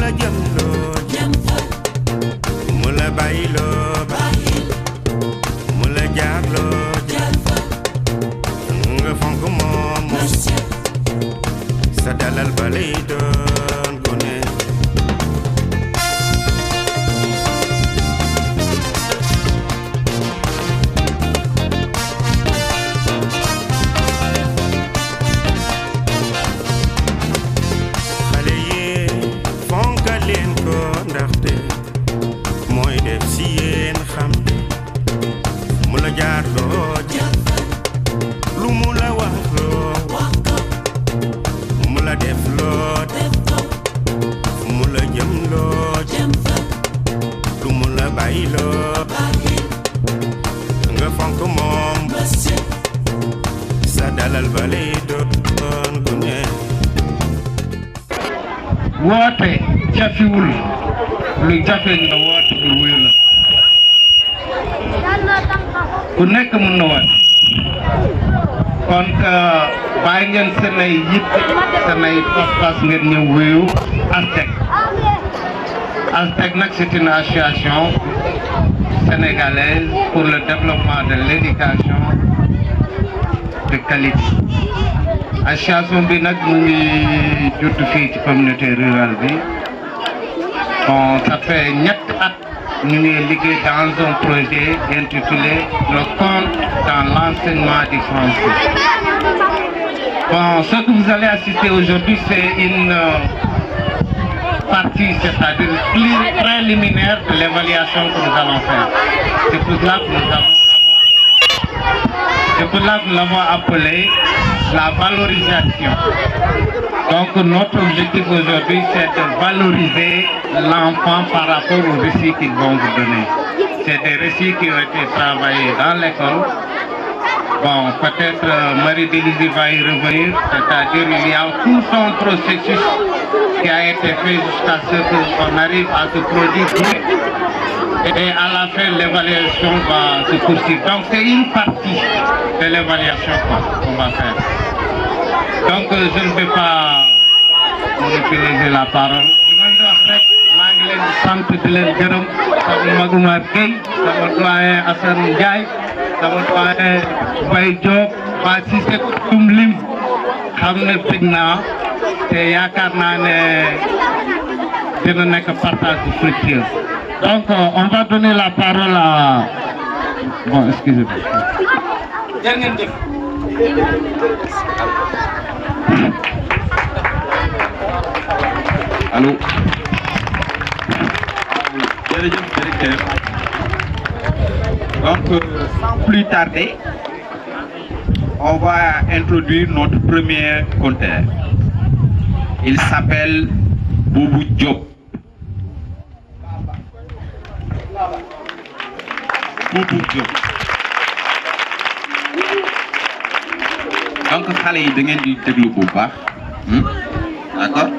la jëmloo jëm fa mu la bàyyiloo bàyyil mu la jaarloo jaar fa nga fonk moom monsieur sa dalal ba lay doon gone woote jafewul lu jafe nga woote lu wuyu la ku nekk mën na woote kon bàyyi ngeen seen ay yitte seen ay pas-pas ngeen ñëw wuyu ASTEC. ASTEC nag c'est une association sénégalaise pour le développement de l'éducation de qualité. Association bi nag mu ngi judd fii ci communauté rurale bi bon ça fait ñetti at ñu ngi liggéey dans un projet intitulé le compte dans l'enseignement du français. Bon, ce que vous allez assister aujourd'hui c'est une partie, c'est-à-dire préliminaire de l'évaluation que nous allons faire. C'est pour cela que nous l'avons appelé la valorisation. Donc notre objectif aujourd'hui c'est de valoriser l'enfant par rapport aux récits qu'ils vont vous donner. C'est des récits qui ont été travaillés dans l'école. Bon, peut-être Marie-Délisie va y revenir, c'est-à-dire il y a tout un processus qui a été fait jusqu'à ce qu'on arrive à ce produit. Et à la fin, l'évaluation va se poursuivre. Donc c'est une partie de l'évaluation qu'on va faire. Donc je ne vais pas monopoliser la parole. Je vais dire rek maa ngi leen di sant di leen gërëm sama Magoumar Gueye sama doyen Assane Ndiaye sama doyen Baye Diop waa Cissé tum lim xam ne tëj naa te yaakaar naa ne dina nekk partage bu fructueux. Donc on va donner la parole à bon excusez-moi. Jërëjëf. Allô. Directeur. Donc sans plus tarder, on va introduire notre premier compteur. Il s'appelle Boubou Diop. Boubou Diop. Donc xale yi da ngeen di déglu bu baax. D'accord?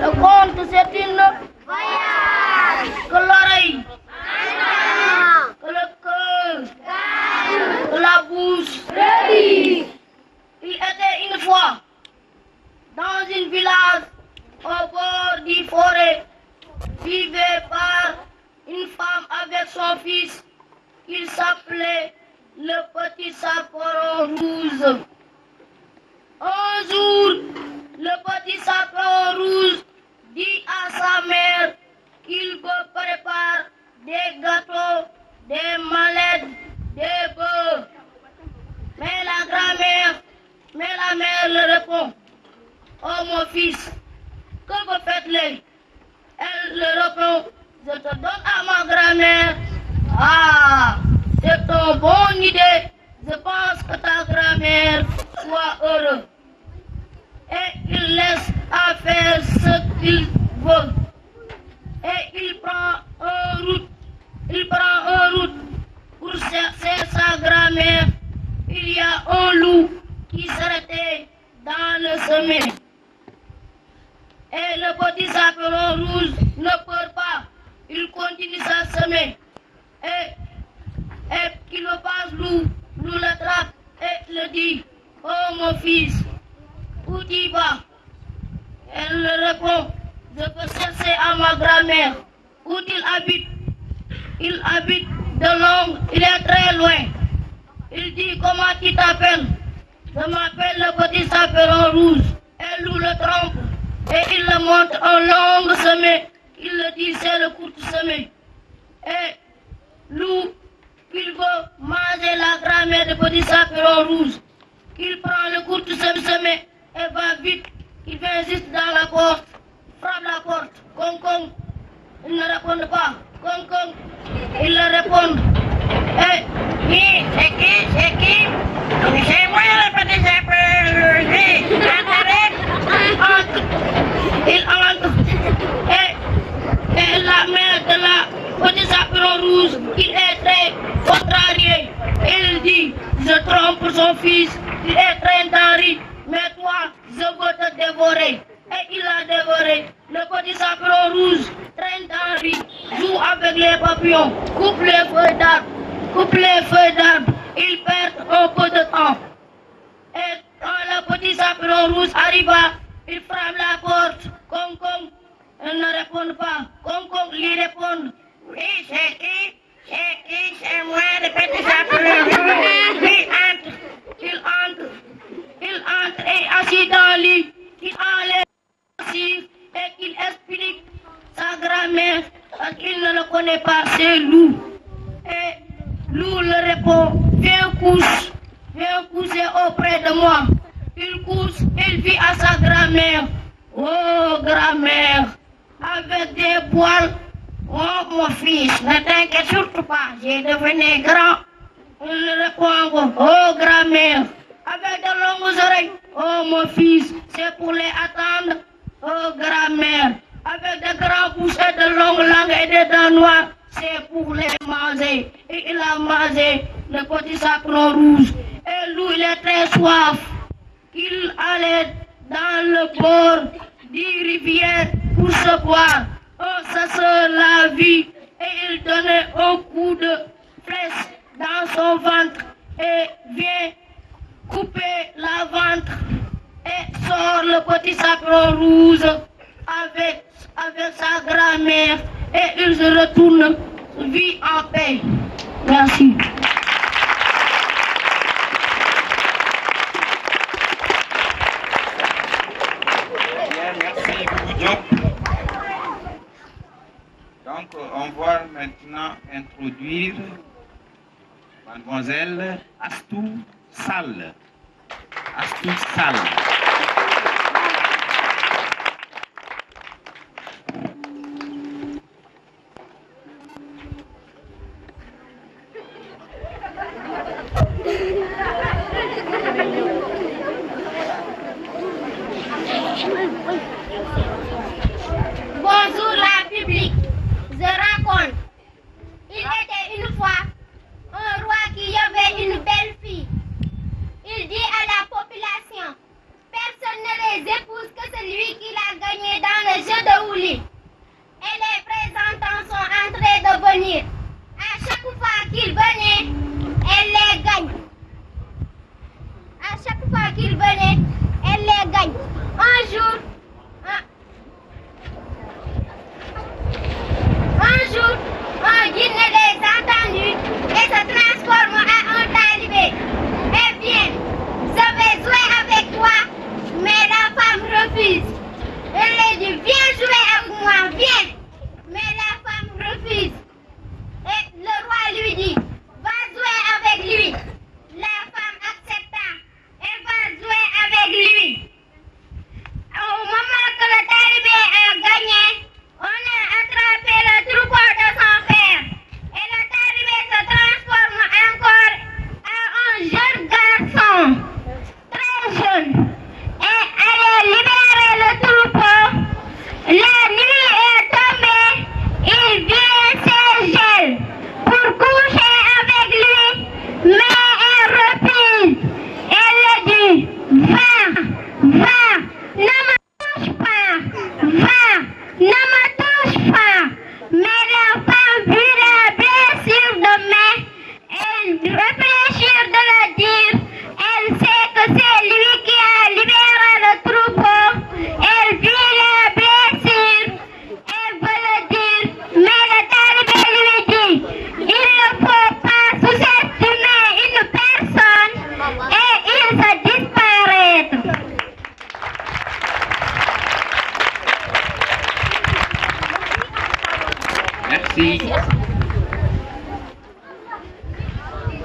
Le conte, c'est une voyage. Que l'oreille, que le cœur, que la bouche. Il était une fois dans une village au bord du forêt, vivait par une femme avec son fils. Il s'appelait le petit chaperon rouge. Un jour, le petit chaperon rouge dit à sa mère qu'il veut préparer des gâteaux, des mallettes, des bœufs. Mais la mère le répond: oh mon fils, que vous faites-le? Elle le répond: je te donne à ma grand-mère. Ah, c'est une bonne idée. Je pense que ta grand-mère soit heureuse. Et il laisse à faire ce qu'il veut. Et il prend en route pour chercher sa grand-mère. Il y a un loup qui s'arrêtait dans le chemin. le petit chaperon rouge ne peur pas. Il continue sa semaine. Et qu'il le passe, Lou l'attrape et le dit, oh mon fils, où tu vas? Elle le répond, je peux chercher à ma grand-mère. Où il habite? Il habite de Londres, il est très loin. Il dit, comment tu t'appelles? Je m'appelle le petit chaperon rouge. Et Lou le trompe et il le montre un long chemin. Il le dit, c'est le court chemin. Et Lou, il veut manger la grand-mère du petit chaperon rouge. Il prend le court chemin et va vite. Il vient juste dans la porte, frappe la porte. Con. Il ne répond pas. Con. Il le répond. Qui? C'est qui? C'est moi le petit chaperon rouge. Il entre. Et la mère de la petite chaperon rouge, il est très contrarié. Il dit, je trompe son fils, il est très tari, mais toi, je veux te dévorer. Et il a dévoré. Le petit chaperon rouge, très tari, joue avec les papillons, coupe les feuilles d'arbre, il perd un peu de temps. Et quand le petit chaperon rouge arriva, il frappe la porte. Con. Elle ne répond pas. Con lui répond. Oui, c'est qui? C'est moi, le petit chaperon rouge. Il entre et assis dans le lit. Il enlève assis et il explique sa grand-mère parce qu'il ne le connaît pas, c'est Lou. Et Lou le répond, viens coucher auprès de moi. Il couche, il vit à sa grand-mère. Oh, grand-mère, avec des poils. Oh, mon fils, ne t'inquiète surtout pas, j'ai devenu grand. Il le répond encore, oh, grand-mère, avec de longues oreilles. Oh, mon fils, c'est pour les attendre. Oh, grand-mère, avec de grands pouces et de longues langues et des dents noires. C'est pour les manger. Et il a mangé le petit chaperon rouge. Et lui, il est très soif. Il allait dans le bord d'une rivière pour se boire. Un chasseur l'a vu et il donnait un coup de flèche dans son ventre et vient couper la ventre et sort le petit chaperon rouge avec sa grand-mère et il se retourne, vit en paix. Merci. Merci beaucoup, Diop. Donc, on va maintenant introduire Mademoiselle Astou Sall. Bonjour la public, je raconte. Il était une fois un roi qui avait une belle fille. Il dit à la population, personne ne les épouse que celui qui l'a gagné dans le jeu de Ouli. Et les présentants sont en train de venir. À chaque fois qu'ils venaient, elle les gagne. À chaque fois qu'ils venaient, elle les gagne. Un jour, un djinn les a entendus et se transforme en un talibé. Eh bien, je vais jouer avec toi, mais la femme refuse. Elle lui dit, viens jouer avec moi, viens. Mais la femme refuse. Et le roi lui dit, va jouer avec lui. La femme accepta. Elle va jouer avec lui. Merci.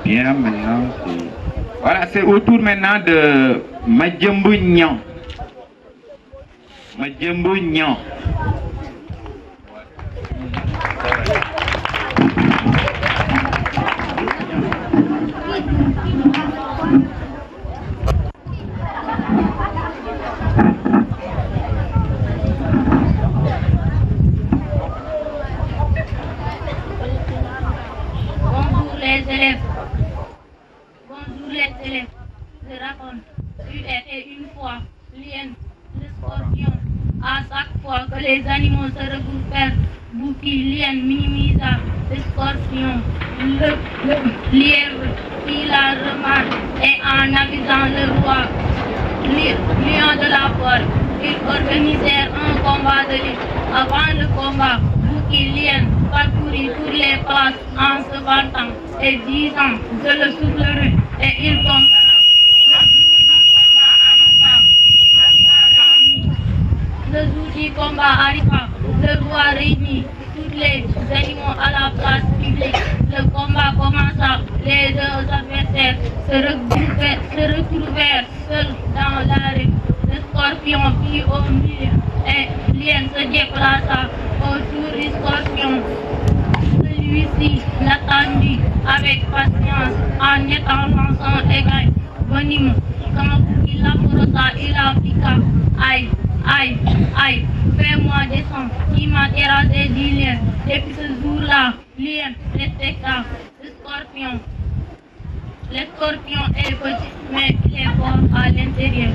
Bien, maintenant, c'est... Voilà, c'est au tour maintenant de Madjambou Nyan. Madjambou Nyan. Bonjour les élèves. Je raconte. Il était une fois l'hyène, le scorpion. À chaque fois que les animaux se regroupèrent, Bouki, l'hyène minimisa le scorpion. Le lièvre fit la remarque et en avisant le roi, lion de la forêt, ils organisèrent un combat de lutte. Avant le combat, Bouki, l'hyène parcourit toutes les places en se battant et disant je le soufflerai et il tombera. Le jour du combat arriva, le roi réunit tous les animaux à la place publique. Le combat commença, les deux adversaires se retrouvèrent seuls dans la rue. Le scorpion fut au milieu et l'hyène se déplaça autour du scorpion. Celui-ci l'attendit avec patience en étendant son écaille venimeux. Quand il l'approcha, il appliqua. Aïe, aïe, aïe, fais-moi descendre, il m'a terrassé du lien. Depuis ce jour-là, l'hyène respecta le scorpion. Le scorpion est petit, mais il est fort à l'intérieur.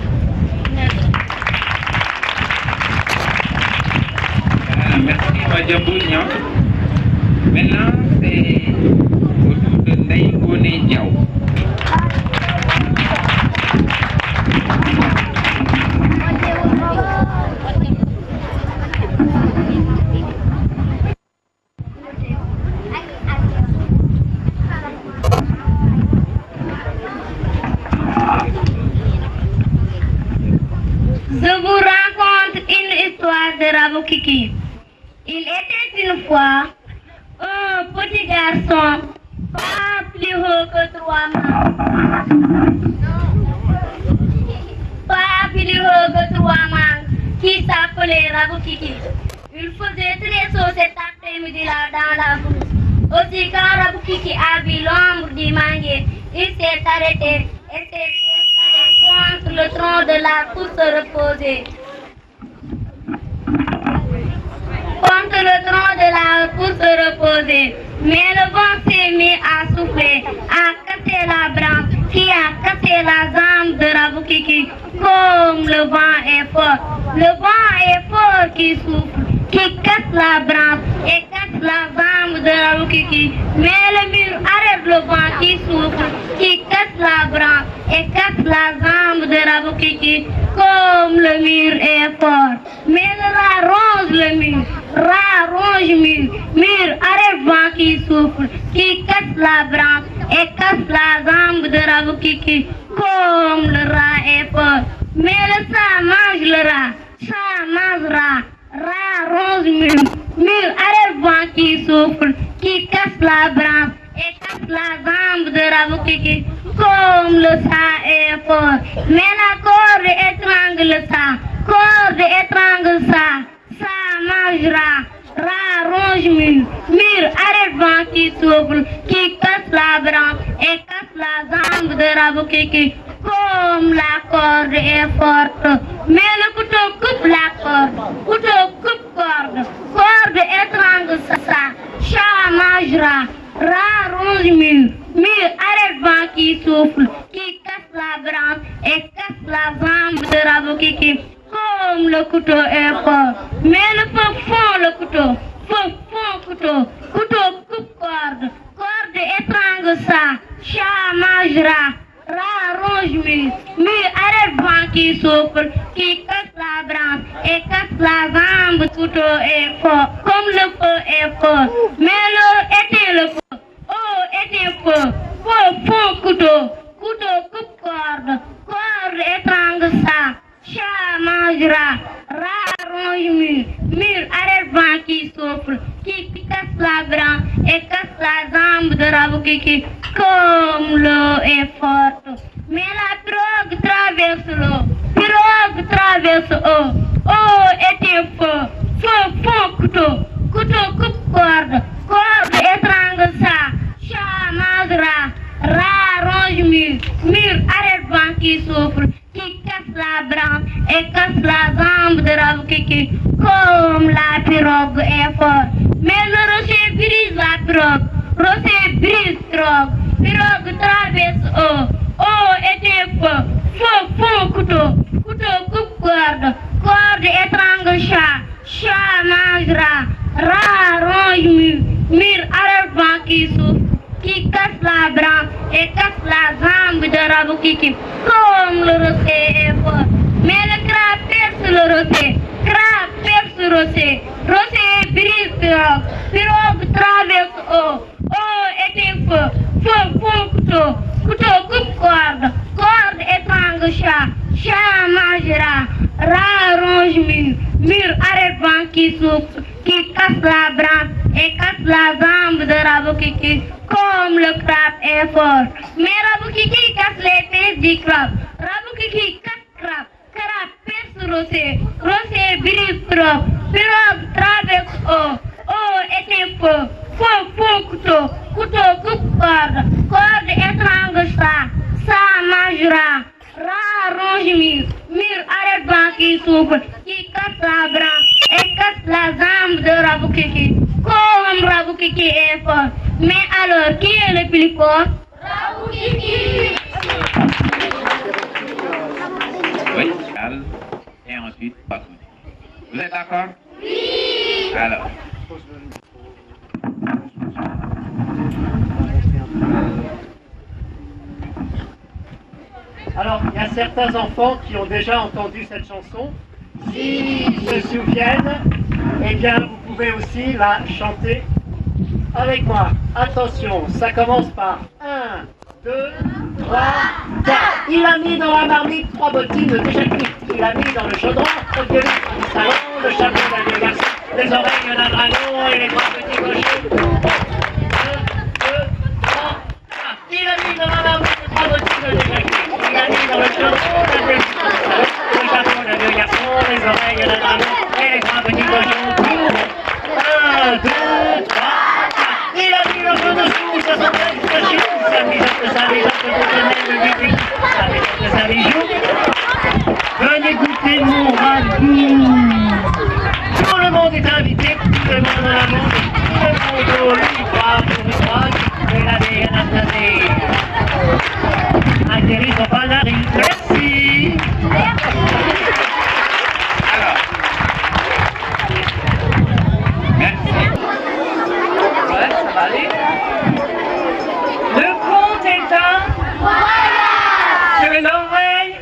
Merci, Madjambou Nyan. Maintenant, c'est au tour de Ndaïngone Diaw. Je vous raconte une histoire de Rabou Kiki. Il était une fois un petit garçon, pas plus haut que 3 mains. Pas plus haut que 3 mains, qui s'appelait Rabou Kiki. Il faisait très chaud cet après-midi-là dans la brousse. Aussi, quand Rabou Kiki a vu l'ombre du manguier, il s'est arrêté et s'est installé contre le tronc de l'arbre pour se reposer. Contre le tronc de l'arbre pour se reposer. Mais le vent s'est mis à souffler, à casser la branche, qui a cassé la jambe de Rabou Kiki. Comme le vent est fort, le vent est fort qui souffle, qui casse la branche et casse la jambe de Rabou Kiki. Mais le mur arrête le vent qui souffle, qui casse la branche et casse la jambe de Rabou Kiki. Comme le mur est fort, mais le rat ronge le mur. Rat ronge mur arrête vent qui souffle, qui casse la branche et casse la jambe de Rabou Kiki. Comme le rat est fort, mais le chat mange le rat, chat mange rat. Rat ronge mur arrête vent qui souffle, qui casse la branche et casse la jambe de Rabou Kiki. Comme le chat est fort, mais la corde étrangle le chat, corde étrangle ça. Ça mangera, rat ronge mur arrête vent qui souffle, qui casse la branche et casse la jambe de Rabou Kiki. Comme la corde est forte, mais le couteau coupe la corde, couteau coupe corde étrangle ça. Chat mangera, rat ronge mur arrête vent qui souffle, qui casse la branche et casse la jambe de Rabou Kiki. Comme le couteau est fort, mais le feu fond le couteau, feu fond couteau coupe corde étrangle ça. Chat mangera, rat ronge mur arrête vent qui souffle, qui casse la branche et casse la jambe. Couteau est fort, comme le feu est fort, mais l'eau était le feu, eau était feu, feu fond couteau coupe corde étrangle ça. Chat mangera, rat ronge mur arrête vent qui souffle, qui casse la Raboukiki, comme l'eau est forte. Mais la pirogue traverse l'eau, pirogue traverse l'eau. Eau est un feu, feu fond couteau, couteau coupe corde, corde étrangle ça, chat mangera, rat ronge mur, mur arrête vent qui souffle, qui casse la branche et casse la jambe de Raboukiki, comme la pirogue est forte. Mais le rocher brise la pirogue, rocher brise pirogue traverse eau, eau est un feu, feu fond couteau, couteau coupe corde, corde étrangle chat, chat mangera, rat ronge mur, mur arrête vent qui souffle, qui casse la branche et casse la jambe de Raboukiki, comme le rocher est fort. Mais le crabe perce le rocher, crabe perce le rocher, rocher brise pirogue, pirogue traverse eau, eau est un feu, feu fond couteau, couteau coupe corde, corde étrangle chat, chat mangera, rat ronge mur, mur arrête vent qui souffle, qui casse la branche et casse la jambe de Raboukiki, comme le crabe est fort. Mais Raboukiki casse les pieds du crabe, Raboukiki casse crabe, crabe perce rocher, rocher brise pirogue, pirogue traverse eau, eau est un feu, feu fond couteau, couteau coupe corde, corde étrangle ça mangera, rat ronge mur, mur arrête vent qui souffle, qui casse la branche et casse la jambe de Raboukiki, comme Raboukiki est fort. Mais alors, qui est le plus fort? Raboukiki. Oui, calme. Et ensuite, pas tout. Vous êtes d'accord? Oui. Alors. Alors, il y a certains enfants qui ont déjà entendu cette chanson. S'ils se souviennent, eh bien, vous pouvez aussi la chanter avec moi. Attention, ça commence par 1, 2, 3, 4. Il a mis dans la marmite 3 bottines déjà cuites. Il a mis dans le chaudron au vieux du salon, le chapeau d'un vieux garçon, les oreilles d'un dragon et les 3 petits cochons. 1, 2, 3, 4. Il a mis dans la marmite 3 bottines déjà cuites. Il a mis dans le chaudron d'un vieux garçon, le chapeau d'un vieux garçon, les oreilles d'un dragon et les 3 petits cochons. 1, 2, 3. Il a mis le feu dessous, ça s'appelle cachou, sa mijote de bibi, sa bijou. Venez goûter mon ragoût. Tout le monde est invité, tout le monde dans la monde, tout le monde lui croit pour une drogue, et la déganasée. Atterris au panari, merci. Alors. Merci. Ouais, ça va aller. Le conte est un que l'oreille,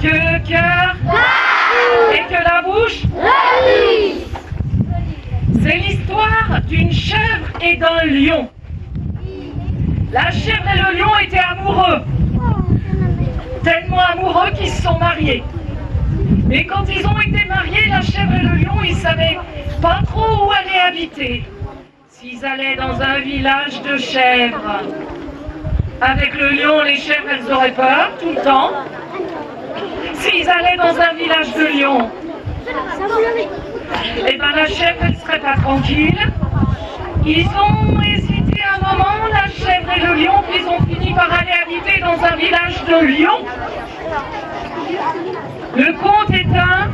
que le cœur et que la bouche. C'est l'histoire d'une chèvre et d'un lion. La chèvre et le lion étaient amoureux, tellement amoureux qu'ils se sont mariés. Mais quand ils ont été mariés, la chèvre et le lion, ils savaient pas trop où aller habiter. S'ils allaient dans un village de chèvres, avec le lion, les chèvres, elles auraient peur tout le temps. S'ils allaient dans un village de lions, eh ben la chèvre, elle serait pas tranquille. Ils ont hésité un moment, la chèvre et le lion, puis ils ont fini par aller habiter dans un village de lions. Le conte est un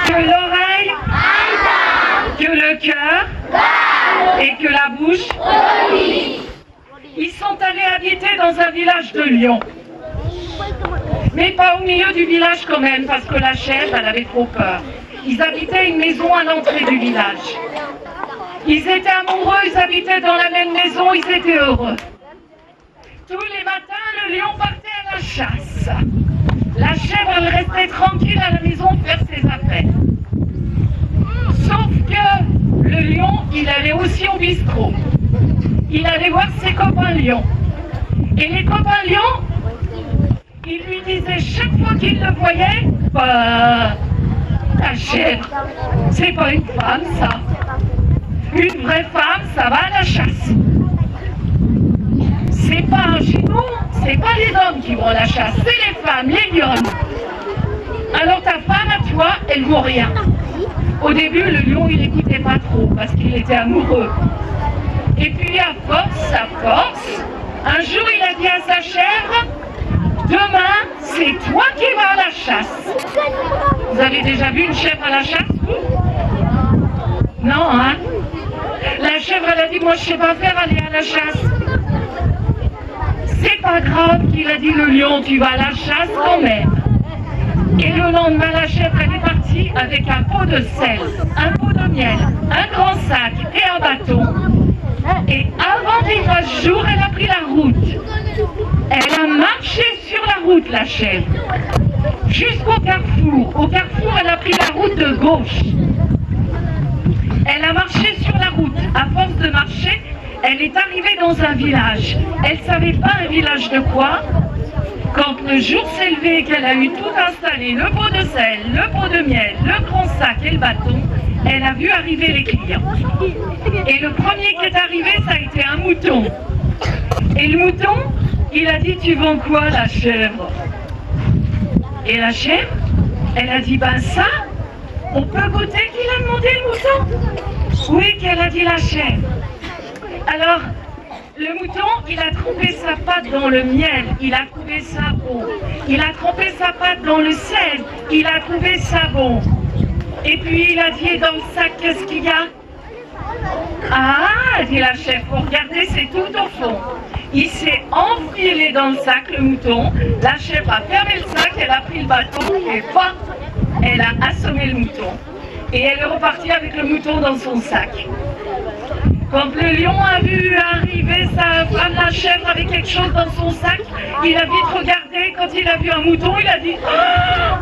que l'oreille, que le cœur et que la bouche. Ils sont allés habiter dans un village de lions. Mais pas au milieu du village quand même, parce que la chèvre, elle avait trop peur. Ils habitaient une maison à l'entrée du village. Ils étaient amoureux, ils habitaient dans la même maison, ils étaient heureux. Tous les matins, le lion partait à la chasse. La chèvre, elle restait tranquille à la maison faire ses affaires. Sauf que le lion, il allait aussi au bistrot. Il allait voir ses copains lions. Et les copains lions, ils lui disaient chaque fois qu'ils le voyaient, bah, la chèvre, c'est pas une femme ça. Une vraie femme, ça va à la chasse. C'est pas chez nous, c'est pas les hommes qui vont à la chasse, c'est les femmes, les lionnes. Alors ta femme à toi, elle vaut rien. Au début, le lion, il n'écoutait pas trop parce qu'il était amoureux. Et puis à force, un jour il a dit à sa chèvre, demain, c'est toi qui vas à la chasse. Vous avez déjà vu une chèvre à la chasse, vous? Non, hein? La chèvre, elle a dit, moi je sais pas faire aller à la chasse. C'est pas grave qu'il a dit le lion, tu vas à la chasse quand même. Et le lendemain, la chèvre, elle est partie avec un pot de sel, un pot de miel, un grand sac et un bâton. Et avant qu'il fasse jour, elle a pris la route. Elle a marché sur la route, la chèvre, jusqu'au carrefour. Au carrefour, elle a pris la route de gauche. Elle a marché sur la route. À force de marcher, elle est arrivée dans un village. Elle ne savait pas un village de quoi. Quand le jour s'est levé et qu'elle a eu tout installé, le pot de sel, le pot de miel, le grand sac et le bâton, elle a vu arriver les clients. Et le premier qui est arrivé, ça a été un mouton. Et le mouton, il a dit, tu vends quoi, la chèvre? Et la chèvre, elle a dit, ben ça, on peut goûter, qu'il a demandé le mouton? Oui, qu'elle a dit la chèvre. Alors, le mouton, il a trempé sa patte dans le miel, il a trouvé ça bon. Il a trempé sa patte dans le sel, il a trouvé ça bon. Et puis il a dit, dans le sac, qu'est-ce qu'il y a? Ah, dit la chèvre, pour regarder, c'est tout au fond. Il s'est enfilé dans le sac, le mouton. La chèvre a fermé le sac, elle a pris le bâton et paf, elle a assommé le mouton. Et elle est repartie avec le mouton dans son sac. Quand le lion a vu arriver sa femme, la chèvre, avec quelque chose dans son sac, il a vite regardé. Quand il a vu un mouton, il a dit, ah,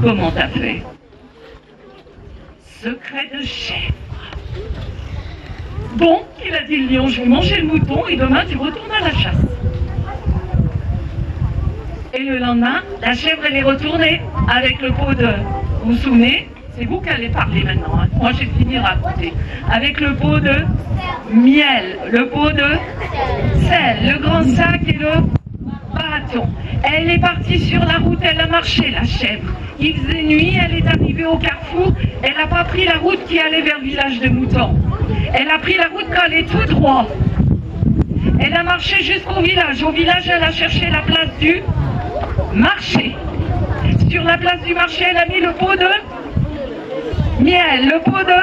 comment t'as fait? Secret de chèvre. Bon, il a dit le lion, je vais manger le mouton et demain tu retournes à la chasse. Et le lendemain, la chèvre, elle est retournée avec le pot de... Vous vous souvenez? C'est vous qui allez parler maintenant, hein. Moi j'ai fini à raconter. Avec le pot de miel, le pot de sel, le grand sac et le bâton. Elle est partie sur la route, elle a marché, la chèvre. Il faisait nuit, elle est arrivée au carrefour, elle n'a pas pris la route qui allait vers le village de moutons. Elle a pris la route qui allait tout droit. Elle a marché jusqu'au village. Au village, elle a cherché la place du marché. Sur la place du marché, elle a mis le pot de miel, le pot de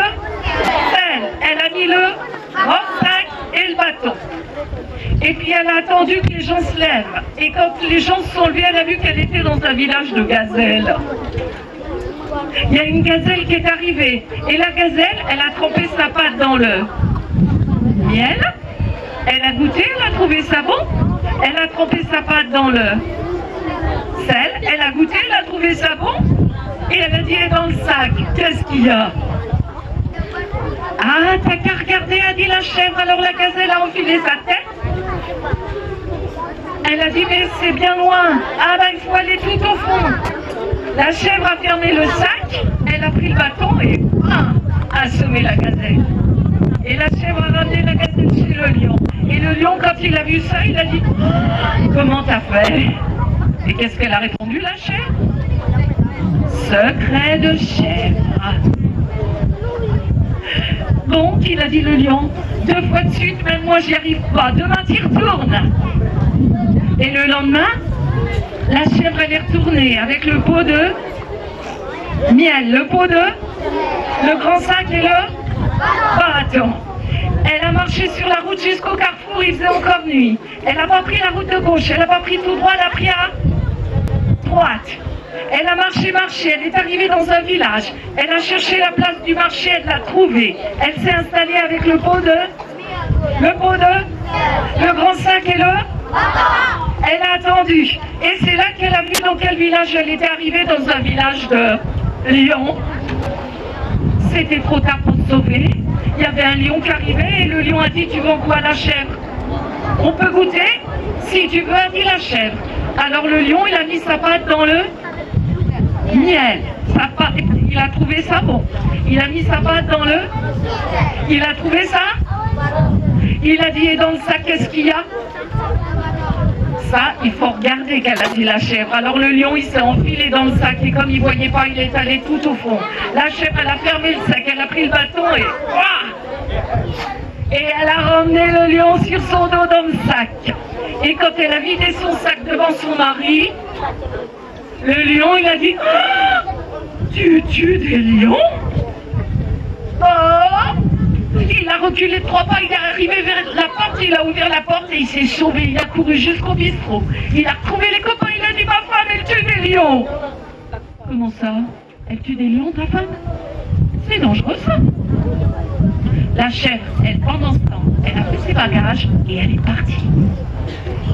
sel. Elle a mis le grand sac et le bâton. Et puis elle a attendu que les gens se lèvent. Et quand les gens se sont levés, elle a vu qu'elle était dans un village de gazelles. Il y a une gazelle qui est arrivée. Et la gazelle, elle a trempé sa patte dans le miel. Elle a goûté, elle a trouvé ça bon. Elle a trempé sa patte dans le sel. Elle a goûté, elle a trouvé ça bon. Et elle a dit, et dans le sac, qu'est-ce qu'il y a? Ah, t'as qu'à regarder, a dit la chèvre. Alors la gazelle a enfilé sa tête. Elle a dit, mais c'est bien loin. Ah ben, il faut aller tout au fond. La chèvre a fermé le sac, elle a pris le bâton et a assommé la gazelle. Et la chèvre a ramené la gazelle chez le lion. Et le lion, quand il a vu ça, il a dit, comment t'as fait? Et qu'est-ce qu'elle a répondu, la chèvre? Secret de chèvre. Donc, il a dit le lion, 2 fois de suite, même moi j'y arrive pas, demain t'y retournes. Et le lendemain, la chèvre elle est retournée avec le pot de miel, le pot de, le grand sac et le bâton. Elle a marché sur la route jusqu'au carrefour, il faisait encore nuit. Elle n'a pas pris la route de gauche, elle n'a pas pris tout droit, elle a pris à droite. Elle a marché, elle est arrivée dans un village. Elle a cherché la place du marché, elle l'a trouvée. Elle s'est installée avec le pot de, le grand sac et le... Elle a attendu. Et c'est là qu'elle a vu dans quel village elle était arrivée, dans un village de lions. C'était trop tard pour se sauver. Il y avait un lion qui arrivait et le lion a dit, tu veux quoi, la chèvre? On peut goûter? Si tu veux, a dit la chèvre. Alors le lion, il a mis sa patte dans le miel. sa patte. Il a trouvé ça bon. Il a mis sa patte dans le... Il a trouvé ça. Il a dit, et dans le sac, qu'est-ce qu'il y a? Ça, il faut regarder qu'elle a dit la chèvre. Alors le lion, il s'est enfilé dans le sac et comme il ne voyait pas, il est allé tout au fond. La chèvre, elle a fermé le sac, elle a pris le bâton et... Et elle a ramené le lion sur son dos dans le sac. Et quand elle a vidé son sac devant son mari, le lion, il a dit, ah, tu tues des lions? Oh! Il a reculé de 3 pas, il est arrivé vers la porte, il a ouvert la porte et il s'est sauvé, il a couru jusqu'au bistrot. Il a retrouvé les copains, il a dit, ma femme, elle tue des lions. Comment ça? Elle tue des lions, ta femme? C'est dangereux, ça. La chèvre, elle, pendant ce temps, elle a fait ses bagages et elle est partie.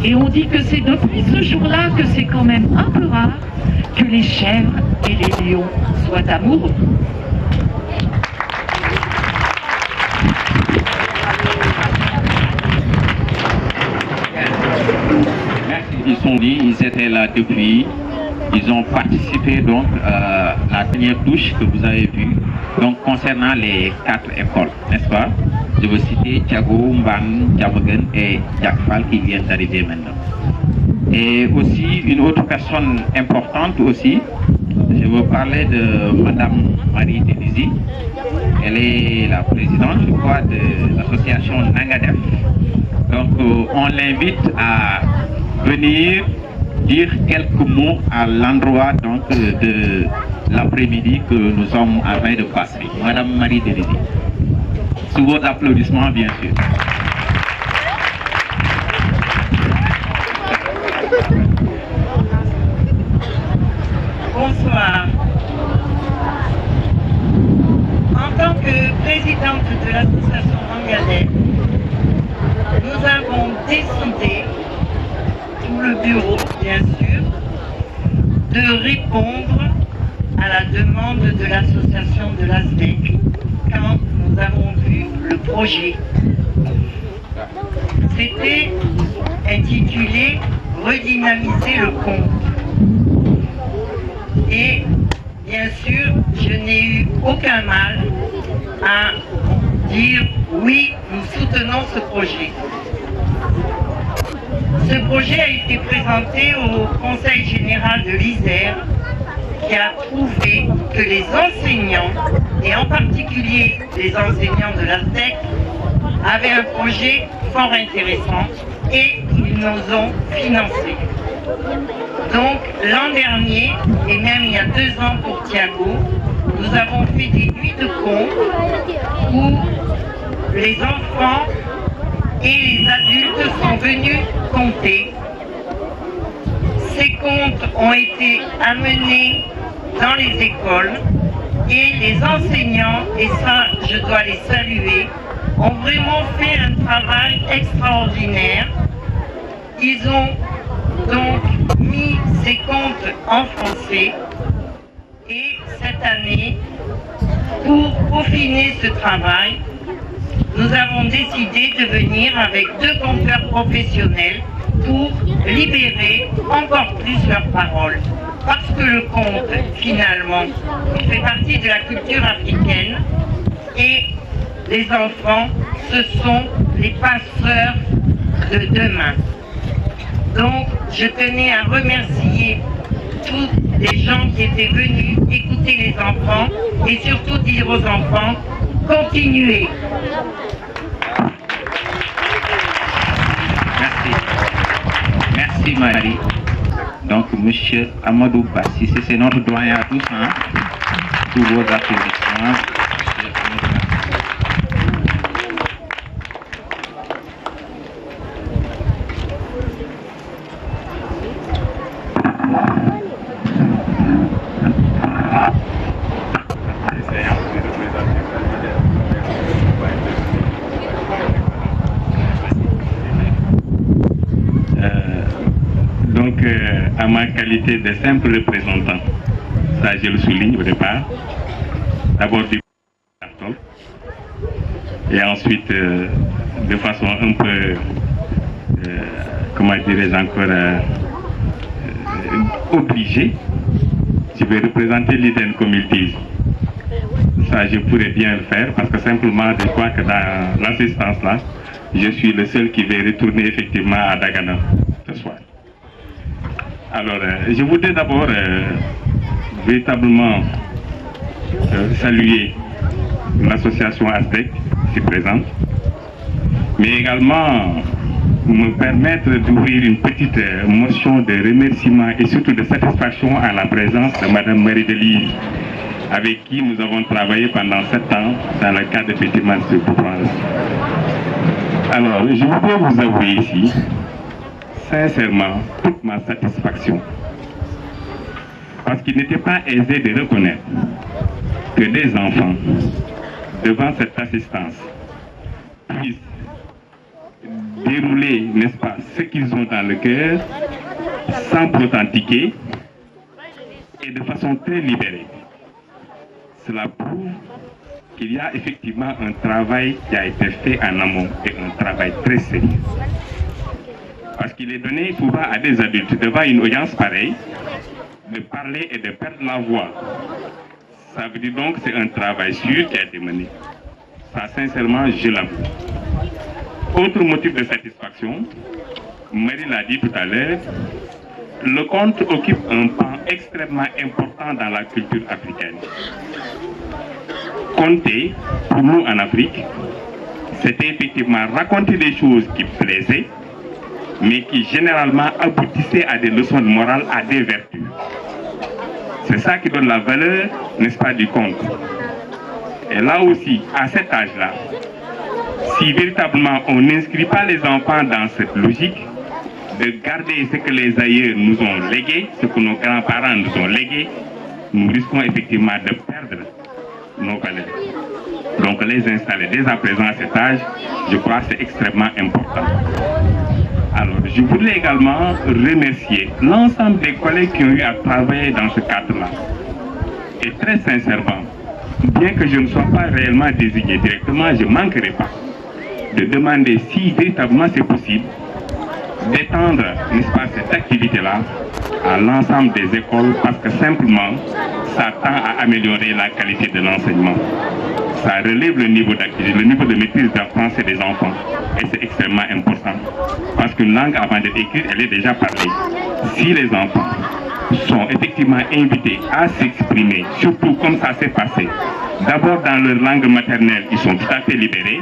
Et on dit que c'est depuis ce jour-là que c'est quand même un peu rare que les chèvres et les lions soient amoureux. Ils sont dit, ils étaient là depuis, ils ont participé donc à la dernière touche que vous avez vue, donc concernant les 4 écoles, n'est-ce pas? Je veux citer Thiago, Mban, Diamogen et Jack Fall qui viennent d'arriver maintenant. Et aussi une autre personne importante aussi, je veux parler de Madame Marie Denisi. Elle est la présidente, je crois, de l'association Nangadef. Donc on l'invite à venir dire quelques mots à l'endroit donc de l'après-midi que nous sommes en train de passer. Madame Marie Denisi. Sous vos applaudissements, bien sûr. Bonsoir. En tant que présidente de l'association Nangadef, nous avons décidé, tout le bureau bien sûr, de répondre à la demande de l'association de l'ASDEC quand nous avons vu le projet. C'était intitulé « Redynamiser le compte ». Et bien sûr, je n'ai eu aucun mal à dire oui, nous soutenons ce projet. Ce projet a été présenté au Conseil général de l'Isère qui a trouvé que les enseignants, et en particulier les enseignants de l'ASDEC, avaient un projet fort intéressant et ils nous ont financé. Donc l'an dernier, et même il y a 2 ans pour Thiago, nous avons fait des nuits de compte où les enfants et les adultes sont venus compter. Ces comptes ont été amenés dans les écoles et les enseignants, et ça je dois les saluer, ont vraiment fait un travail extraordinaire. Ils ont donc mis ces comptes en français et cette année, pour peaufiner ce travail, nous avons décidé de venir avec 2 compteurs professionnels pour libérer encore plus leurs paroles. Parce que le conte, finalement, il fait partie de la culture africaine et les enfants, ce sont les passeurs de demain. Donc, je tenais à remercier tous les gens qui étaient venus écouter les enfants et surtout dire aux enfants, continuez. Merci Marie. Donc monsieur Amadou Bassi, c'est notre doyen à tous, hein? Tous vos applaudissements. À ma qualité de simple représentant, ça je le souligne au départ, d'abord du carton, et ensuite de façon un peu, comment dirais-je encore, obligée, je vais représenter l'IDEN comme ils disent. Ça, je pourrais bien le faire parce que simplement, je crois que dans l'assistance-là, je suis le seul qui va retourner effectivement à Dagana ce soir. Alors, je voudrais d'abord véritablement saluer l'association Aztec ici présente, mais également me permettre d'ouvrir une petite motion de remerciement et surtout de satisfaction à la présence de Mme Marie-Delise, avec qui nous avons travaillé pendant 7 ans dans le cadre effectivement de ce programme. Alors, je voudrais vous avouer ici, sincèrement, toute ma satisfaction, parce qu'il n'était pas aisé de reconnaître que des enfants, devant cette assistance, puissent dérouler, n'est-ce pas, ce qu'ils ont dans le cœur, sans protentiquer et de façon très libérée. Cela prouve qu'il y a effectivement un travail qui a été fait en amont et un travail très sérieux. Parce qu'il est donné souvent à des adultes devant une audience pareille de parler et de perdre la voix. Ça veut dire donc que c'est un travail sûr qui a été mené. Ça, sincèrement, je l'avoue. Autre motif de satisfaction, Marie l'a dit tout à l'heure, le conte occupe un pan extrêmement important dans la culture africaine. Conter, pour nous en Afrique, c'était effectivement raconter des choses qui plaisaient, mais qui généralement aboutissaient à des leçons de morale, à des vertus. C'est ça qui donne la valeur, n'est-ce pas, du conte. Et là aussi, à cet âge-là, si véritablement on n'inscrit pas les enfants dans cette logique, de garder ce que les aïeux nous ont légué, ce que nos grands-parents nous ont légué, nous risquons effectivement de perdre nos valeurs. Donc les installer dès à présent à cet âge, je crois que c'est extrêmement important. Alors, je voudrais également remercier l'ensemble des collègues qui ont eu à travailler dans ce cadre-là. Et très sincèrement, bien que je ne sois pas réellement désigné directement, je ne manquerai pas de demander si véritablement c'est possible d'étendre, n'est-ce pas, cette activité-là à l'ensemble des écoles parce que simplement, ça tend à améliorer la qualité de l'enseignement. Ça relève le niveau d'activité, le niveau de maîtrise d'un français des enfants. Et c'est extrêmement important. Parce qu'une langue, avant d'être écrite, elle est déjà parlée. Si les enfants sont effectivement invités à s'exprimer, surtout comme ça s'est passé, d'abord dans leur langue maternelle, ils sont tout à fait libérés.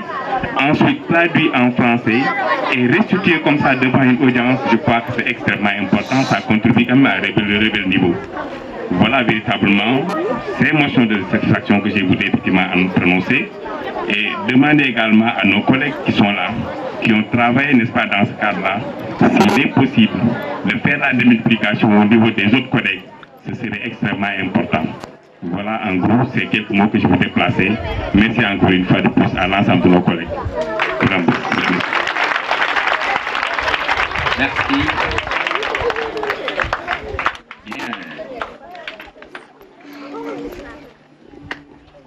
Ensuite, traduits en français et restitués comme ça devant une audience, je crois que c'est extrêmement important. Ça contribue quand même à relever le niveau. Voilà véritablement ces motions de satisfaction que j'ai voulu effectivement prononcer et demander également à nos collègues qui sont là, qui ont travaillé, n'est-ce pas, dans ce cadre-là, s'il est possible de faire la démultiplication au niveau des autres collègues, ce serait extrêmement important. Voilà en gros ces quelques mots que je voulais placer. Merci encore une fois de plus à l'ensemble de nos collègues. Merci.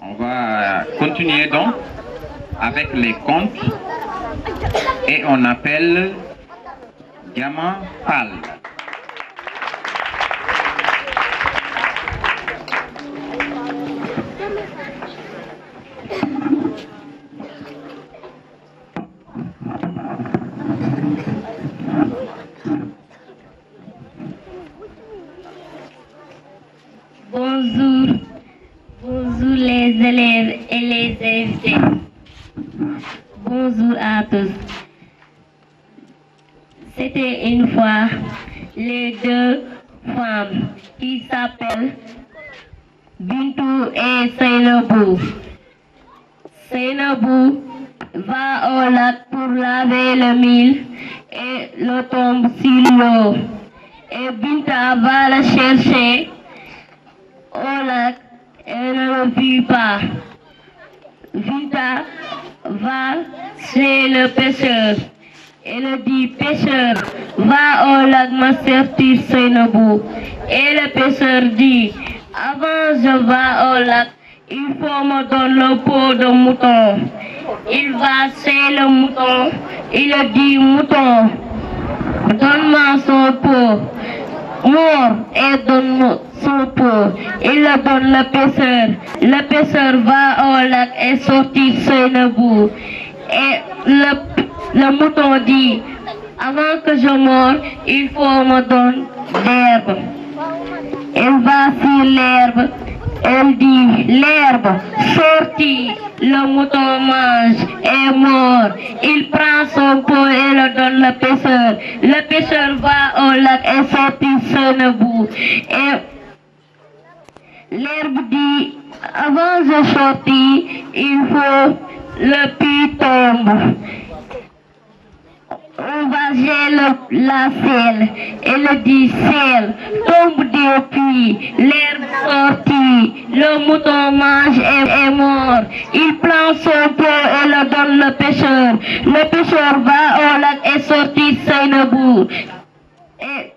On va continuer donc avec les contes et on appelle Diamant Pâle. Bonjour, bonjour les élèves et les invités. Bonjour à tous. C'était une fois les deux femmes qui s'appellent Bintou et Seynabou. Seynabou va au lac pour laver le mil et le tombe sur l'eau. Et Binta va la chercher au lac et ne le vit pas. Binta va chez le pêcheur et le dit pêcheur, va au lac me servir Seynabou. Et le pêcheur dit, avant je vais au lac, il faut me donner le pot de mouton. Il va chez le mouton, il dit mouton, donne-moi son pot. mord et donne son pot. Il le donne le pêcheur. Le pêcheur va au lac et sortit Seynabou. Et le mouton dit, avant que je meure, il faut me donner l'herbe. Elle va sur l'herbe. Elle dit, l'herbe sortit, le mouton mange et mort. Il prend son pot et le donne le pêcheur. Le pêcheur va au lac et sortit Seynabou. Et l'herbe dit, avant de sortir, il faut le puits tombe. On va gérer la selle. Elle dit, selle, tombe des puits, l'herbe sortit, le mouton mange et est mort. Il prend son pot et le donne le pêcheur. Le pêcheur va au lac et sortit Seynabou. Et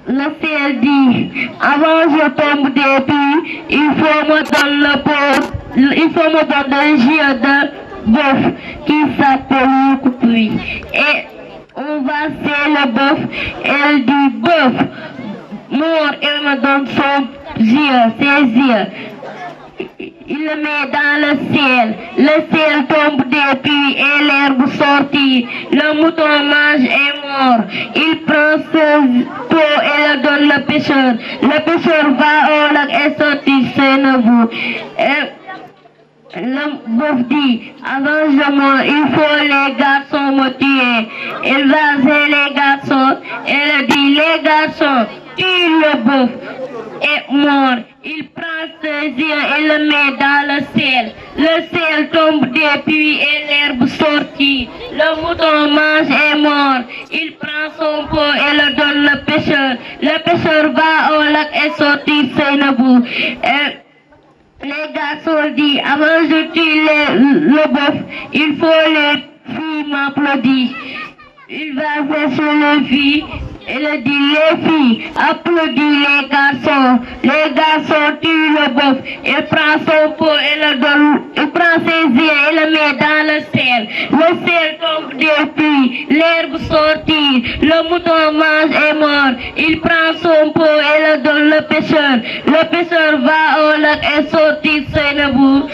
le ciel dit, avant je tombe des puits, il faut me donner le pot, il faut me donner un gilet de bœuf qui s'appelle le coupuy. Et on va faire le bœuf. Elle dit, bœuf, mort, elle me donne son gilet, ses yeux. Il le met dans le ciel. Le ciel tombe des puits et l'herbe sortit. Le mouton mange et mort. Il prend ce pot et le donne le pêcheur. Le pêcheur va au lac et sortit Seynabou. Le bœuf dit, avant je meurs, il faut les garçons me tuer. Il va vers les garçons. Elle dit, les garçons, tuent le bœuf. Et mort. Il prend ses yeux et le met dans le ciel. Le ciel tombe des puits et l'herbe sortit. Le mouton mange et mort. Il prend son pot et le donne le pêcheur. Le pêcheur va au lac et sortit Seynabou. Les garçons disent, avant de tuer le bœuf, il faut les filles m'applaudissent. Il va chercher les filles. Elle dit, les filles, applaudissent les garçons. Les garçons tuent le bœuf. Il prend son pot et le donne. Il prend ses yeux et le met dans le ciel. Le ciel tombe des puits. L'herbe sortit. Le mouton mange et mort. Il prend son pot et le donne le pêcheur. Le pêcheur va au lac et sortit Seynabou.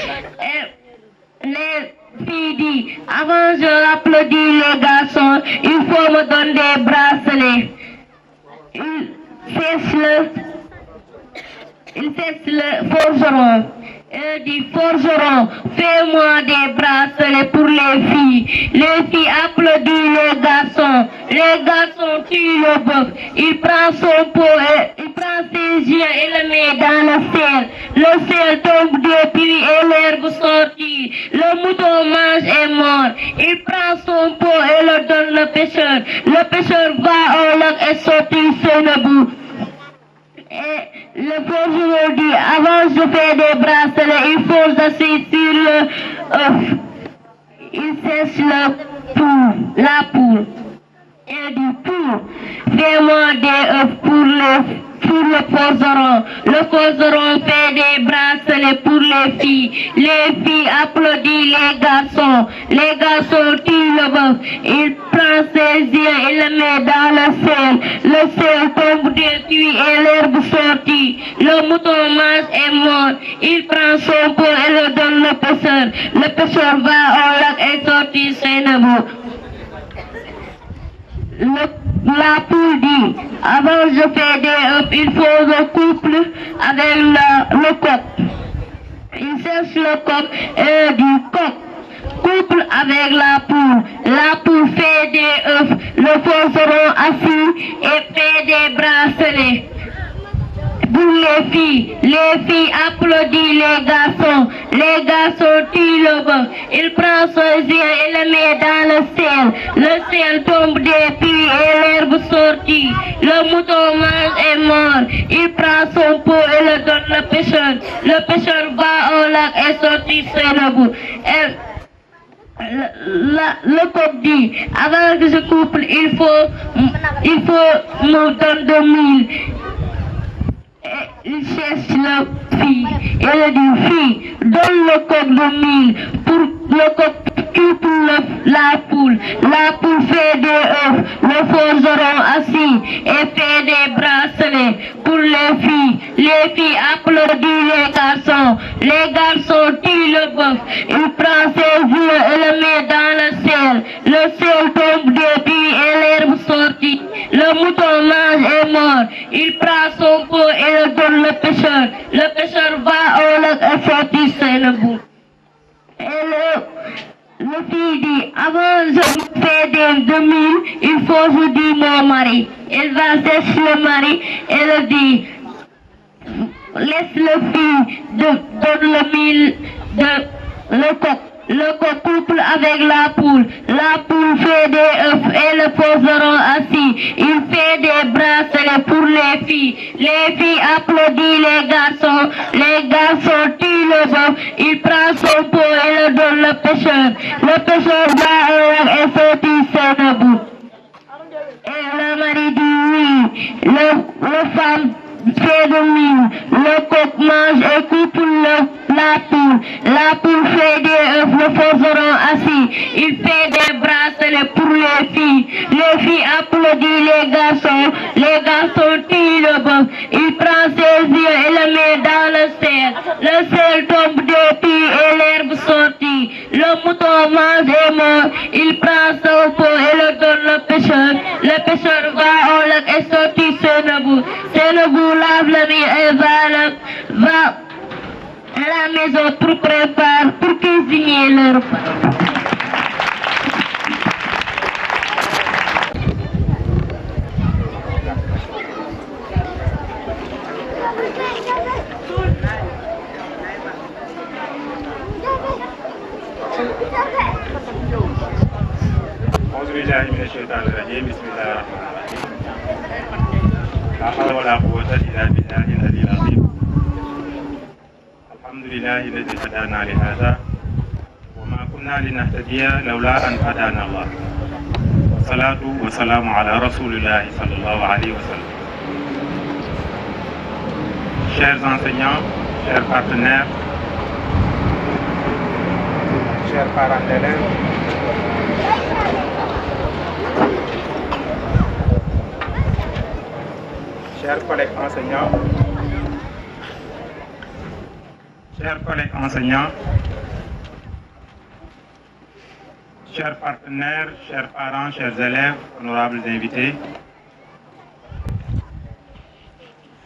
Les filles disent, avant je applaudis les garçons, il faut me donner des bracelets. Il cesse le forgeron. Elle dit, forgeron, fais-moi des bracelets pour les filles. Les filles applaudissent les garçons. Les garçons tuent le bœuf. Il prend son pot, il prend ses yeux et le met dans le ciel. Le ciel tombe des puits et l'herbe sortit. Le mouton mange et mort. Il prend son pot et le donne le pêcheur. Le pêcheur va au lac et sortit Seynabou. Et le forgeron dit, avant je fais des bracelets, il faut assis sur le œuf. Il sèche la poule. Elle dit, poule, fais-moi des œufs pour le forgeron. Le forgeron fait des bracelets pour les filles. Les filles applaudissent les garçons. Les garçons tuent le bœuf. Il prend ses yeux et le met dans le ciel. Le ciel tombe des puits et l'herbe sortit. Le mouton mange et mort. Il prend son pot et le donne le pêcheur. Le pêcheur va au lac et sortit Seynabou. La poule dit, avant je fais des œufs, il faut le couple avec le coq. Il cherche le coq et dit, coq, couple avec la poule. La poule fait des œufs, le forgeron assis et fait des bracelets. Pour les filles applaudissent les garçons tuent le bœuf. Il prend son yeux et le met dans le ciel. Le ciel tombe des puits et l'herbe sortit. Le mouton mange et mort. Il prend son pot et le donne le pêcheur. Le pêcheur va au lac et sortit Seynabou. Le coq dit, avant que je couple, il faut me donner de mille. Il cherche la fille. Elle dit, fille, donne le coq de mille pour le coq tue couple la poule fait des œufs, le forgeron assis et fait des bracelets pour les filles applaudissent les garçons tuent le bœuf, il prend ses yeux et le met dans le ciel tombe des pluies et l'herbe sortit, le mouton mange et mort, il prend son pot et le donne le pêcheur va au lac et sortit le bout. Et le fils dit, avant je fais des 2000, il faut je dis mon mari. Elle va chercher le mari et le dit, laisse le fils, donne le 1000 le coq couple avec la poule fait des œufs et le forgeron assis, il fait des bracelets pour les filles applaudissent les garçons tuent le bœuf, il prend son pot et le donne le pêcheur va et sortit le bout. Et le mari dit oui, le femme fait de mille, le coq mange et coupe la poule fait des œufs, le forgeron assis, il fait des bracelets pour les filles applaudissent les garçons tuent le bœuf, il prend ses yeux et le met dans le ciel tombe des pluies et l'herbe sortit, le mouton mange et mort, il prend son pot et le donne le pêcheur va au lac et sortit Sénébou lave le riz et va à la maison pour cuisiner le repas. الحمد لله الذي هدانا لهذا وما كنا لنهتدي لولا أن هدانا الله والصلاة والسلام على رسول الله صلى الله عليه وسلم. Chers enseignants, chers partenaires, chers parents d'élèves, chers collègues enseignants, chers partenaires, chers parents, chers élèves, honorables invités,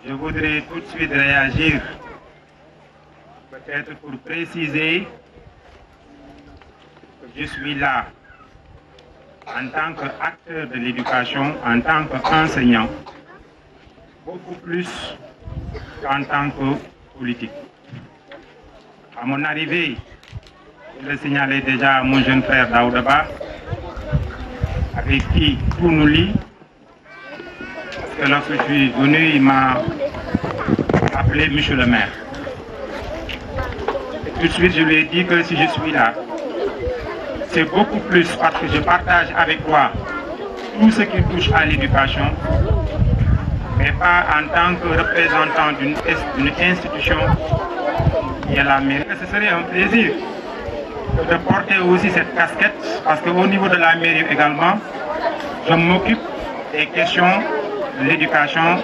je voudrais tout de suite réagir, peut-être pour préciser que je suis là en tant qu'acteur de l'éducation, en tant qu'enseignant, beaucoup plus qu'en tant que politique. À mon arrivée, je le signalais déjà à mon jeune frère Daoudaba, avec qui tout nous lie, parce que lorsque je suis venu, il m'a appelé Monsieur le maire. Et tout de suite, je lui ai dit que si je suis là, c'est beaucoup plus parce que je partage avec toi tout ce qui touche à l'éducation, mais pas en tant que représentant d'une institution qui est la mairie. Ce serait un plaisir de porter aussi cette casquette, parce qu'au niveau de la mairie également, je m'occupe des questions de l'éducation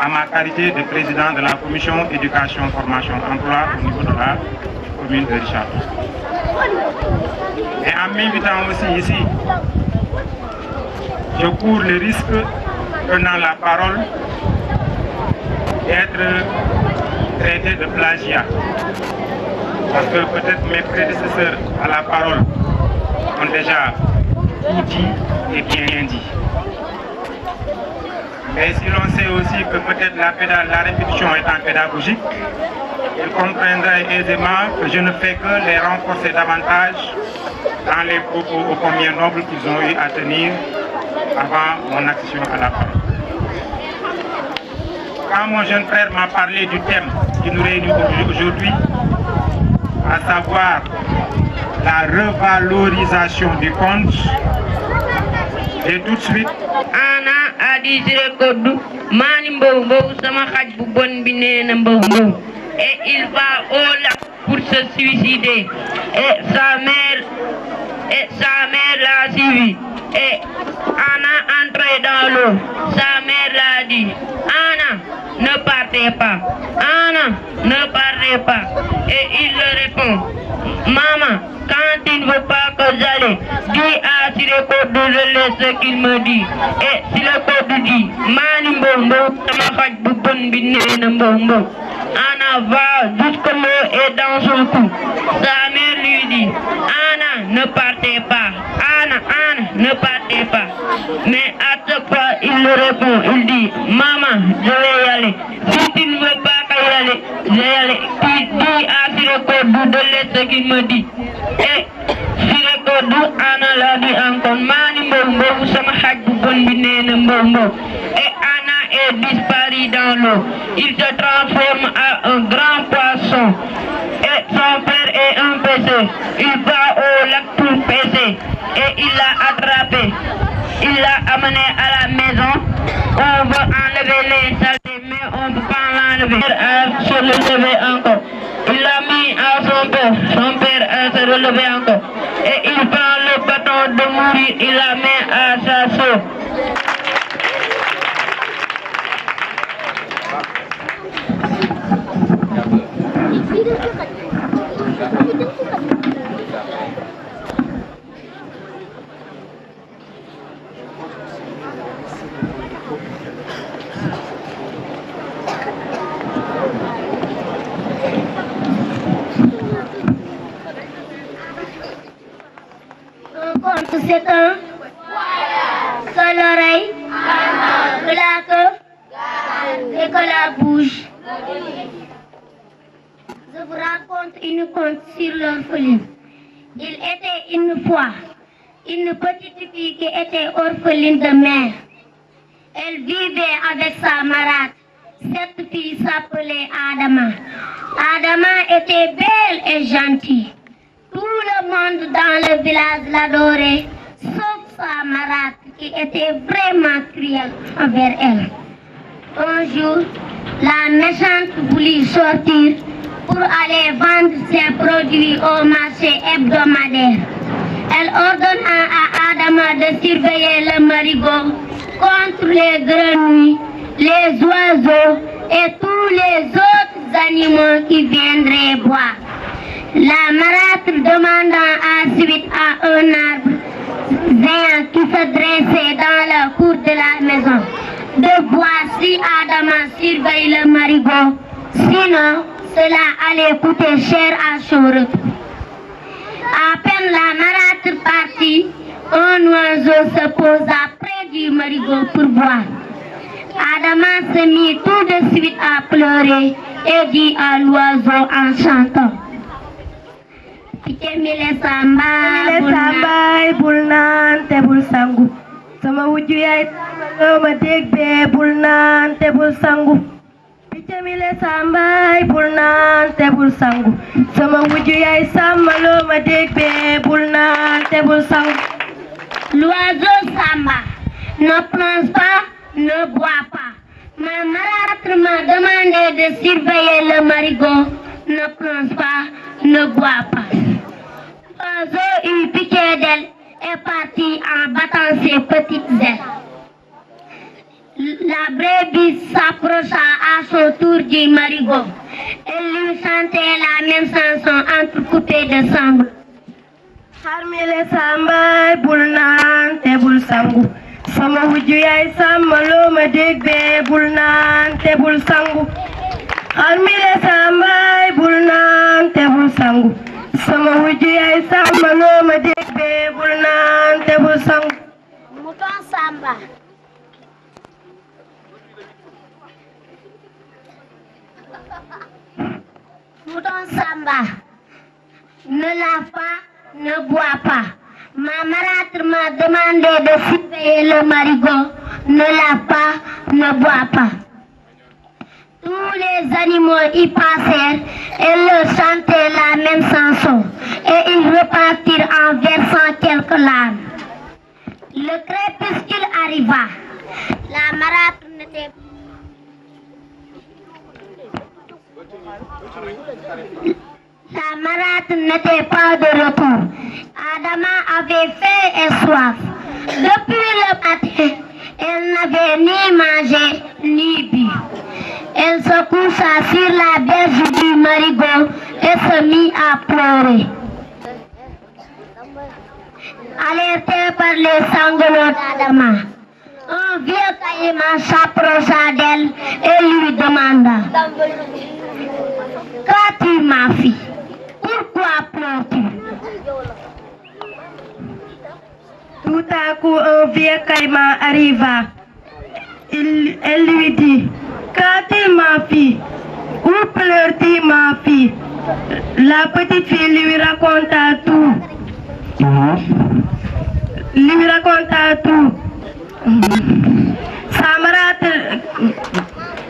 à ma qualité de président de la commission éducation, formation, emploi au niveau de la commune de Richard. Et en m'invitant aussi ici, je cours le risque, prenant la parole, d'être traité de plagiat. Parce que peut-être mes prédécesseurs à la parole ont déjà tout dit et bien dit. Mais si l'on sait aussi que peut-être la répétition étant pédagogique, ils comprendraient aisément que je ne fais que les renforcer davantage dans les propos ô combien nobles qu'ils ont eu à tenir avant mon action à la parole. Quand mon jeune frère m'a parlé du thème qui nous réunit aujourd'hui, à savoir la revalorisation du compte, et tout de suite, et il va au lac pour se suicider. Et sa mère et sa mère l'a suivi. Et Anna entrait dans l'eau. Sa mère l'a dit, Anna, ne partez pas. Anna, ne partez pas. Et il le répond, maman, quand il ne veut pas que j'aille, dis à Sirekodo de laisser ce qu'il me dit. Et Sirekodo dit, Mani Mbombo, Anna va jusqu'à l'eau et dans son cou. Sa mère lui dit, Anna, ne partez pas. Anna, ne partez pas. Mais à chaque fois, il le répond, il dit, maman, je vais y aller. Si tu ne veux pas que j'y aille, je vais y aller. Puis dis à Sirekodo de laisser ce qu'il me dit. Et Sirekodo, Anna l'a dit encore, Mani Mbombo, sama haj bu bon bi neena Mbombo. Et Anna est disparue dans l'eau. Il se transforme en un grand poisson. Et son père est un pêcheur. Il va au lac pour pêcher. Et il l'a attrapé. Il l'a amené à la maison. On veut enlever les saletés, mais on ne peut pas l'enlever. Se relever encore. Il l'a mis à son père. Son père a se relevé encore. Et il prend le bâton de mourir. Il la met à sa sauce. C'est un seule oreille, que la queue et que la bouche. Je vous raconte une conte sur l'orpheline. Il était une fois une petite fille qui était orpheline de mère. Elle vivait avec sa marâtre. Cette fille s'appelait Adama. Adama était belle et gentille. Tout le monde dans le village l'adorait, sauf sa marâtre qui était vraiment cruelle envers elle. Un jour, la méchante voulut sortir pour aller vendre ses produits au marché hebdomadaire. Elle ordonna à Adama de surveiller le marigot contre les grenouilles, les oiseaux et tous les autres animaux qui viendraient boire. La marâtre demandant ensuite à un arbre géant qui se dressait dans la cour de la maison de voir si Adama surveille le marigot, sinon cela allait coûter cher à son retour. À peine la marâtre partie, un oiseau se posa près du marigot pour boire. Adama se mit tout de suite à pleurer et dit à l'oiseau en chantant, Mile sambay bul naan te bul sangu sama wujju yaay loo ma dégg bee bul naan te bul sangu picc mile sambay bul naan te bul sangu sama wujju yaay samba loo ma dégg bee bul naan te bul sangu. L'oiseau Samba ne plonge pas, ne boit pas. Ma marâtre m'a demandé de surveiller le marigot. Ne plonge pas, ne boit pas. L'oiseau eut pitié d'elle et partit en battant ses petites ailes. La brebis s'approcha à son tour du marigot. Elle lui chantait la même chanson entrecoupée de sanglots. Harmile sambay bul naan te bul sangu sama wujju yaay samba loo ma dégg bee bul naan te bul sangu. Harmile sambay bul naan te bul sangu sama wujju yaay samba loo ma dégg bee bul naan te bul sangu. Mouton Samba. Mouton Samba ne lave pas, ne boit pas. Ma marâtre m'a demandé de surveiller le marigot. Ne lave pas, ne boit pas. Tous les animaux y passèrent et leur chantaient la même chanson. Et ils repartirent en versant quelques larmes. Le crépuscule arriva. La marâtre n'était Sa marâtre n'était pas de retour. Adama avait faim et soif. Depuis le matin, elle n'avait ni mangé ni bu. Elle se coucha sur la berge du marigot et se mit à pleurer. Alerté par les sanglots d'Adama, un vieux caïman s'approcha d'elle et lui demanda: Qu'as-tu, ma fille? Pourquoi pleures-tu? Tout à coup, un vieux caïman arriva. Elle lui dit: Qu'as-tu, ma fille? Où pleures-tu, ma fille? La petite fille lui raconta tout. Sa marâtre,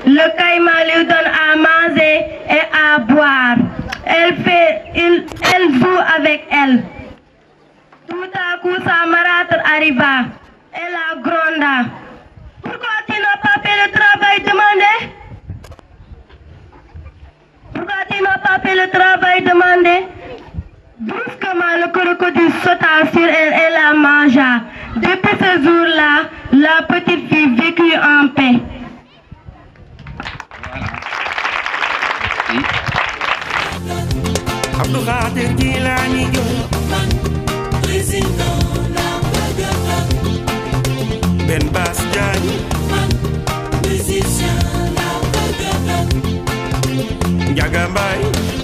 le caïman lui donne à manger et à boire. Elle joue avec elle. Tout à coup, sa marâtre arriva. Elle la gronda: Pourquoi tu n'as pas fait le travail demandé? Pourquoi tu n'as pas fait le travail demandé? Brusquement, le crocodile sauta sur elle et la mangea. Depuis ce jour-là, la petite fille vécut en paix. Abdou Khadir Jilani Diop, président la Bagata, Ben Bass Diagne, musicien la Bagata, Ndiaga Mbaye.